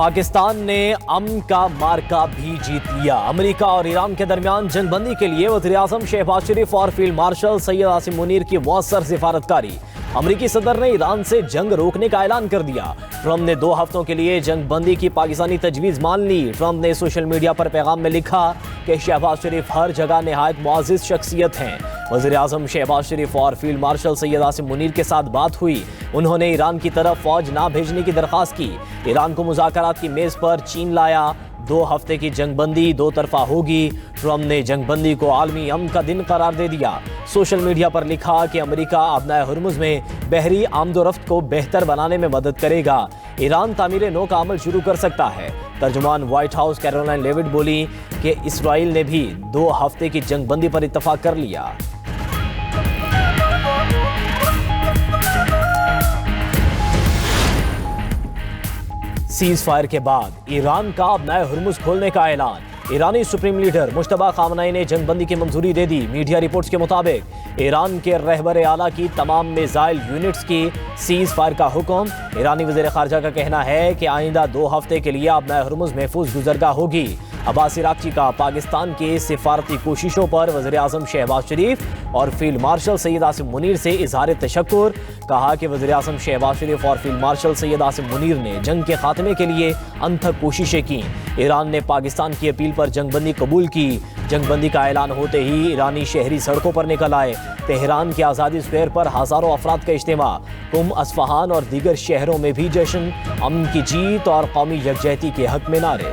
پاکستان نے امن کا مارکا بھی جیت لیا۔ امریکہ اور ایران کے درمیان جنگ بندی کے لیے وزیر اعظم شہباز شریف اور فیلڈ مارشل سید عاصم منیر کی مؤثر سفارتکاری۔ امریکی صدر نے ایران سے جنگ روکنے کا اعلان کر دیا۔ ٹرمپ نے 2 ہفتوں کے لیے جنگ بندی کی پاکستانی تجویز مان لی۔ ٹرمپ نے سوشل میڈیا پر پیغام میں لکھا کہ شہباز شریف ہر جگہ نہایت معزز شخصیت ہیں۔ وزیر اعظم شہباز شریف اور فیلڈ مارشل سید عاصم منیر کے ساتھ بات ہوئی۔ انہوں نے ایران کی طرف فوج نہ بھیجنے کی درخواست کی۔ ایران کو مذاکرات کی میز پر چین لایا۔ 2 ہفتے کی جنگ بندی 2 طرفہ ہوگی۔ ٹرمپ نے جنگ بندی کو عالمی امن کا دن قرار دے دیا۔ سوشل میڈیا پر لکھا کہ امریکہ ابنائے ہرمز میں بحری آمد و رفت کو بہتر بنانے میں مدد کرے گا۔ ایران تعمیر نو کا عمل شروع کر سکتا ہے۔ ترجمان وائٹ ہاؤس کیرولائن لیوٹ بولی کہ اسرائیل نے بھی 2 ہفتے کی جنگ بندی پر اتفاق کر لیا۔ سیز فائر کے بعد ایران کا ابنائے ہرمز کھولنے کا اعلان۔ ایرانی سپریم لیڈر مجتبیٰ خامنہئی نے جنگ بندی کی منظوری دے دی۔ میڈیا رپورٹس کے مطابق ایران کے رہبر اعلیٰ کی تمام میزائل یونٹس کی سیز فائر کا حکم۔ ایرانی وزیر خارجہ کا کہنا ہے کہ آئندہ 2 ہفتے کے لیے ابنائے ہرمز محفوظ گزرگاہ ہوگی۔ عباس عراقچی کا پاکستان کی سفارتی کوششوں پر وزیر اعظم شہباز شریف اور فیلڈ مارشل سید عاصم منیر سے اظہار تشکر۔ کہا کہ وزیر اعظم شہباز شریف اور فیلڈ مارشل سید عاصم منیر نے جنگ کے خاتمے کے لیے انتھک کوششیں کی۔ ایران نے پاکستان کی اپیل پر جنگ بندی قبول کی۔ جنگ بندی کا اعلان ہوتے ہی ایرانی شہری سڑکوں پر نکل آئے۔ تہران کے آزادی اسکوائر پر ہزاروں افراد کا اجتماع۔ قم، اصفہان اور دیگر شہروں میں بھی جشن۔ امن کی جیت اور قومی یکجہتی کے حق میں نعرے۔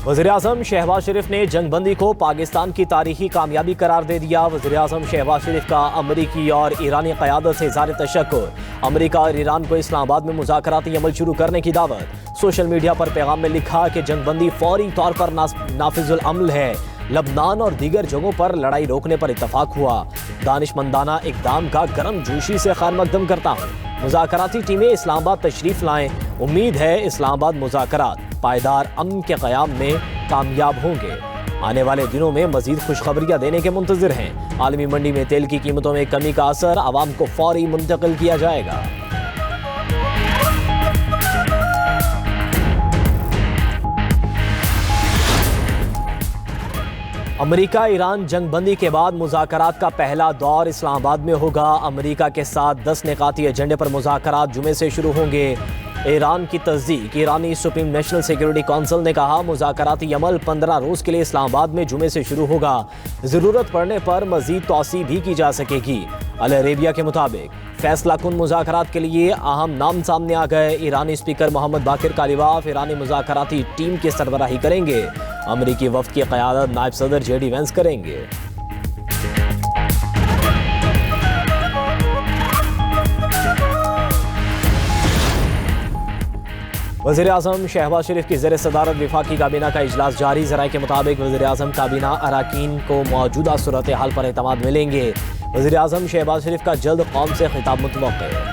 وزیر اعظم شہباز شریف نے جنگ بندی کو پاکستان کی تاریخی کامیابی قرار دے دیا۔ وزیر اعظم شہباز شریف کا امریکی اور ایرانی قیادت سے اظہار تشکر۔ امریکہ اور ایران کو اسلام آباد میں مذاکراتی عمل شروع کرنے کی دعوت۔ سوشل میڈیا پر پیغام میں لکھا کہ جنگ بندی فوری طور پر نافذ العمل ہے۔ لبنان اور دیگر جگہوں پر لڑائی روکنے پر اتفاق ہوا۔ دانشمندانہ اقدام کا گرم جوشی سے خیر مقدم کرتا ہوں۔ مذاکراتی ٹیمیں اسلام آباد تشریف لائیں۔ امید ہے اسلام آباد مذاکرات پائیدار امن کے قیام میں کامیاب ہوں گے۔ آنے والے دنوں میں مزید خوشخبریاں دینے کے منتظر ہیں۔ عالمی منڈی میں تیل کی قیمتوں میں کمی کا اثر عوام کو فوری منتقل کیا جائے گا۔ امریکہ ایران جنگ بندی کے بعد مذاکرات کا پہلا دور اسلام آباد میں ہوگا۔ امریکہ کے ساتھ 10 نکاتی ایجنڈے پر مذاکرات جمعے سے شروع ہوں گے۔ ایران کی تصدیق۔ ایرانی سپریم نیشنل سیکیورٹی کونسل نے کہا مذاکراتی عمل 15 روز کے لیے اسلام آباد میں جمعے سے شروع ہوگا۔ ضرورت پڑنے پر مزید توسیع بھی کی جا سکے گی۔ العربیہ کے مطابق فیصلہ کن مذاکرات کے لیے اہم نام سامنے آ گئے۔ ایرانی اسپیکر محمد باقر کالیباف ایرانی مذاکراتی ٹیم کی سربراہی کریں گے۔ امریکی وفد کی قیادت نائب صدر جے ڈی وینس کریں گے۔ وزیر اعظم شہباز شریف کی زیر صدارت وفاقی کابینہ کا اجلاس جاری۔ ذرائع کے مطابق وزیر اعظم کابینہ اراکین کو موجودہ صورتحال پر اعتماد ملیں گے۔ وزیر اعظم شہباز شریف کا جلد قوم سے خطاب متوقع ہے۔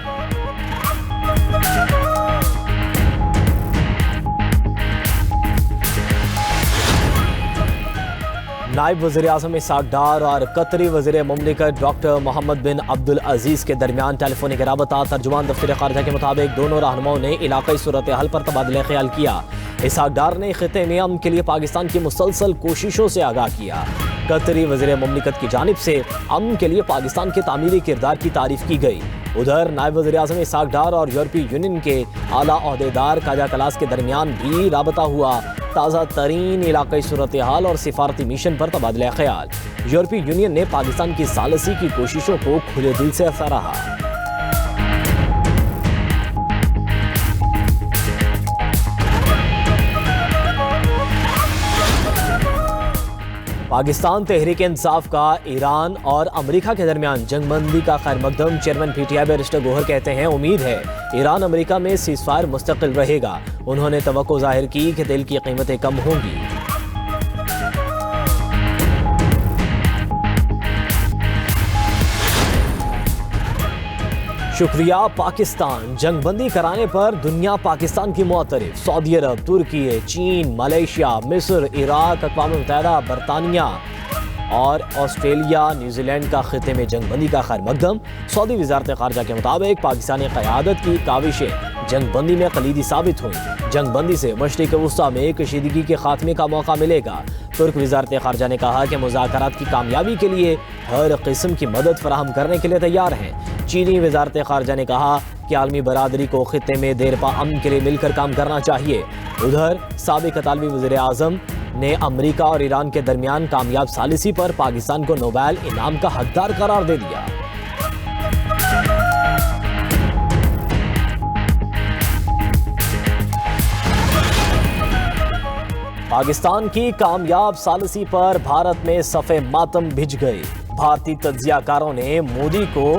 نائب وزیر اعظم اسحاق ڈار اور قطری وزیر مملکت ڈاکٹر محمد بن عبدالعزیز کے درمیان ٹیلی فونک رابطہ۔ ترجمان دفتر خارجہ کے مطابق دونوں رہنماؤں نے علاقائی صورتحال پر تبادلہ خیال کیا۔ اسحاق ڈار نے خطے میں امن کے لیے پاکستان کی مسلسل کوششوں سے آگاہ کیا۔ قطری وزیر مملکت کی جانب سے امن کے لیے پاکستان کے تعمیری کردار کی تعریف کی گئی۔ ادھر نائب وزیر اعظم اسحاق ڈار اور یورپی یونین کے اعلیٰ عہدیدار کاجا کلاس کے درمیان بھی رابطہ ہوا۔ تازہ ترین علاقائی صورتحال اور سفارتی مشن پر تبادلہ خیال۔ یورپی یونین نے پاکستان کی ثالثی کی کوششوں کو کھلے دل سے سراہا۔ پاکستان تحریک انصاف کا ایران اور امریکہ کے درمیان جنگ بندی کا خیر مقدم۔ Chairman P T I barrister Gohar کہتے ہیں امید ہے ایران امریکہ میں سیز فائر مستقل رہے گا۔ انہوں نے توقع ظاہر کی کہ تیل کی قیمتیں کم ہوں گی۔ شکریہ پاکستان، جنگ بندی کرانے پر دنیا پاکستان کی معترف۔ سعودی عرب، ترکی، چین، ملیشیا، مصر، عراق، اقوام متحدہ، برطانیہ اور آسٹریلیا نیوزی لینڈ کا خطے میں جنگ بندی کا خیر مقدم۔ سعودی وزارت خارجہ کے مطابق پاکستانی قیادت کی کاوشیں جنگ بندی میں کلیدی ثابت ہوئیں۔ جنگ بندی سے مشرق وسطیٰ میں کشیدگی کے خاتمے کا موقع ملے گا۔ ترک وزارت خارجہ نے کہا کہ مذاکرات کی کامیابی کے لیے ہر قسم کی مدد فراہم کرنے کے لیے تیار ہیں۔ چینی وزارت خارجہ نے کہا کہ عالمی برادری کو خطے میں دیرپا امن کے لیے مل کر کام کرنا چاہیے۔ ادھر سابق اطالوی وزیر اعظم نے امریکہ اور ایران کے درمیان کامیاب ثالثی پر پاکستان کو نوبیل انعام کا حقدار قرار دے دیا۔ پاکستان کی کامیاب ثالثی پر بھارت میں صف ماتم بھج گئے۔ بھارتی تجزیہ کاروں نے مودی کو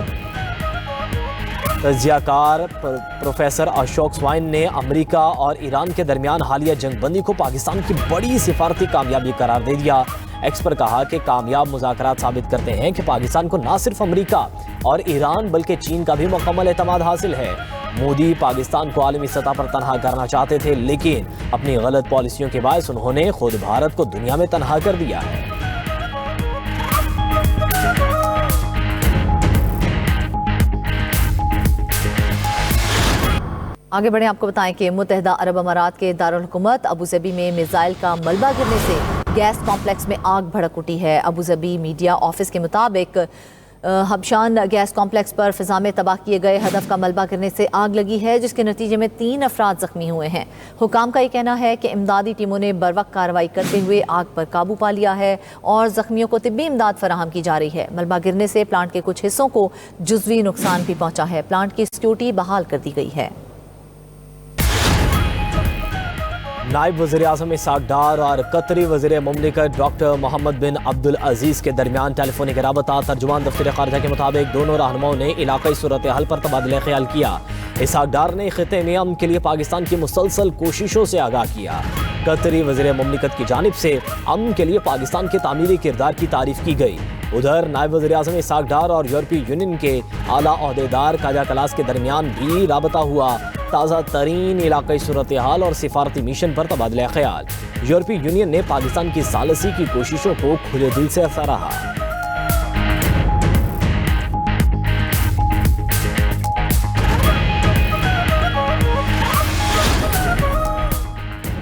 تجزیہ کار پروفیسر اشوک سوائن نے امریکہ اور ایران کے درمیان حالیہ جنگ بندی کو پاکستان کی بڑی سفارتی کامیابی قرار دے دیا۔ ایکس پر کہا کہ کامیاب مذاکرات ثابت کرتے ہیں کہ پاکستان کو نہ صرف امریکہ اور ایران بلکہ چین کا بھی مکمل اعتماد حاصل ہے۔ مودی پاکستان کو عالمی سطح پر تنہا کرنا چاہتے تھے، لیکن اپنی غلط پالیسیوں کے باعث انہوں نے خود بھارت کو دنیا میں تنہا کر دیا ہے۔ آگے بڑھیں، آپ کو بتائیں کہ متحدہ عرب امارات کے دارالحکومت ابوظہبی میں میزائل کا ملبہ گرنے سے گیس کمپلیکس میں آگ بھڑک اٹھی ہے۔ ابوظہبی میڈیا آفس کے مطابق حبشان گیس کمپلیکس پر فضا میں تباہ کیے گئے ہدف کا ملبہ گرنے سے آگ لگی ہے، جس کے نتیجے میں 3 افراد زخمی ہوئے ہیں۔ حکام کا یہ کہنا ہے کہ امدادی ٹیموں نے بروقت کارروائی کرتے ہوئے آگ پر قابو پا لیا ہے اور زخمیوں کو طبی امداد فراہم کی جا رہی ہے۔ ملبہ گرنے سے پلانٹ کے کچھ حصوں کو جزوی نقصان بھی پہنچا ہے۔ پلانٹ کی سیکیورٹی بحال کر دی گئی ہے۔ نائب وزیر اعظم اسحاق ڈار اور قطری وزیر مملکت ڈاکٹر محمد بن عبدالعزیز کے درمیان ٹیلی فونک رابطہ۔ ترجمان دفتر خارجہ کے مطابق دونوں رہنماؤں نے علاقائی صورتحال پر تبادلہ خیال کیا۔ اسحاق ڈار نے خطے میں امن کے لیے پاکستان کی مسلسل کوششوں سے آگاہ کیا۔ قطری وزیر مملکت کی جانب سے امن کے لیے پاکستان کے تعمیری کردار کی تعریف کی گئی۔ ادھر نائب وزیر اعظم اسحاق ڈار اور یورپی یونین کے اعلیٰ عہدیدار کاجا کلاس کے درمیان بھی رابطہ ہوا۔ تازہ ترین علاقائی صورتحال اور سفارتی مشن پر تبادلہ خیال۔ یورپی یونین نے پاکستان کی ثالثی کی کوششوں کو کھلے دل سے سراہا۔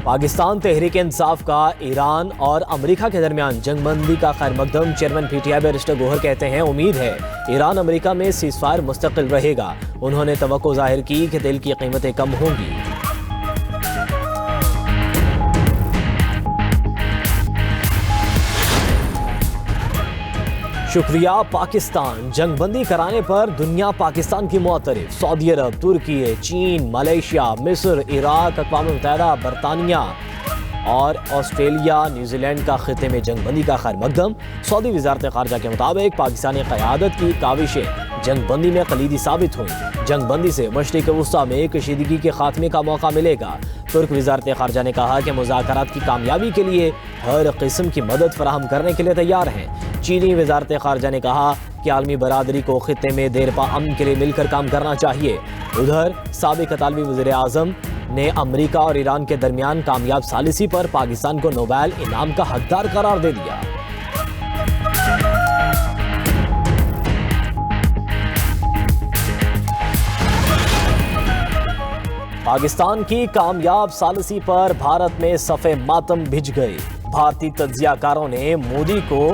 پاکستان تحریک انصاف کا ایران اور امریکہ کے درمیان جنگ بندی کا خیر مقدم۔ Chairman P T I barrister Gohar کہتے ہیں امید ہے ایران امریکہ میں سیز فائر مستقل رہے گا۔ انہوں نے توقع ظاہر کی کہ تیل کی قیمتیں کم ہوں گی۔ شکریہ پاکستان، جنگ بندی کرانے پر دنیا پاکستان کی معترف۔ سعودی عرب، ترکی، چین، ملیشیا، مصر، عراق، اقوام متحدہ، برطانیہ اور آسٹریلیا نیوزی لینڈ کا خطے میں جنگ بندی کا خیر مقدم۔ سعودی وزارت خارجہ کے مطابق پاکستانی قیادت کی کاوشیں جنگ بندی میں کلیدی ثابت ہوئیں۔ جنگ بندی سے مشرق وسطیٰ میں کشیدگی کے خاتمے کا موقع ملے گا۔ ترک وزارت خارجہ نے کہا کہ مذاکرات کی کامیابی کے لیے ہر قسم کی مدد فراہم کرنے کے لیے تیار ہیں۔ چینی وزارت خارجہ نے کہا کہ عالمی برادری کو خطے میں دیرپا امن کے لیے مل کر کام کرنا چاہیے۔ ادھر سابق اطالوی وزیر اعظم نے امریکہ اور ایران کے درمیان کامیاب ثالثی پر پاکستان کو نوبیل انعام کا حقدار قرار دے دیا۔ پاکستان کی کامیاب ثالثی پر بھارت میں صف ماتم بھج گئے۔ بھارتی تجزیہ کاروں نے مودی کو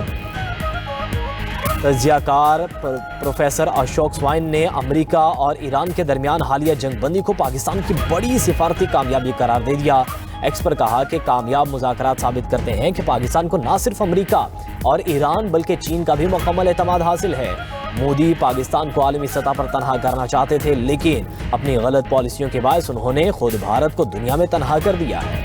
تجزیہ کار پروفیسر اشوک سوائن نے امریکہ اور ایران کے درمیان حالیہ جنگ بندی کو پاکستان کی بڑی سفارتی کامیابی قرار دے دیا۔ ایکس پر کہا کہ کامیاب مذاکرات ثابت کرتے ہیں کہ پاکستان کو نہ صرف امریکہ اور ایران بلکہ چین کا بھی مکمل اعتماد حاصل ہے۔ مودی پاکستان کو عالمی سطح پر تنہا کرنا چاہتے تھے، لیکن اپنی غلط پالیسیوں کے باعث انہوں نے خود بھارت کو دنیا میں تنہا کر دیا ہے۔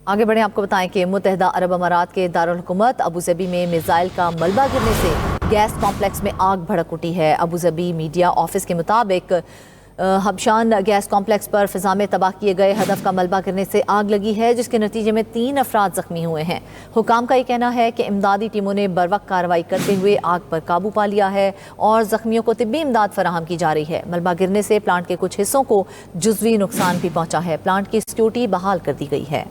آگے بڑھیں، آپ کو بتائیں کہ متحدہ عرب امارات کے دارالحکومت ابوظہبی میں میزائل کا ملبہ گرنے سے گیس کمپلیکس میں آگ بھڑک اٹھی ہے۔ ابوظہبی میڈیا آفس کے مطابق ہبشان گیس کمپلیکس پر فضا میں تباہ کیے گئے ہدف کا ملبہ گرنے سے آگ لگی ہے، جس کے نتیجے میں 3 افراد زخمی ہوئے ہیں۔ حکام کا یہ کہنا ہے کہ امدادی ٹیموں نے بروقت کارروائی کرتے ہوئے آگ پر قابو پا لیا ہے اور زخمیوں کو طبی امداد فراہم کی جا رہی ہے۔ ملبہ گرنے سے پلانٹ کے کچھ حصوں کو جزوی نقصان بھی پہنچا ہے۔ پلانٹ کی سیکیورٹی بحال کر دی گئی ہے۔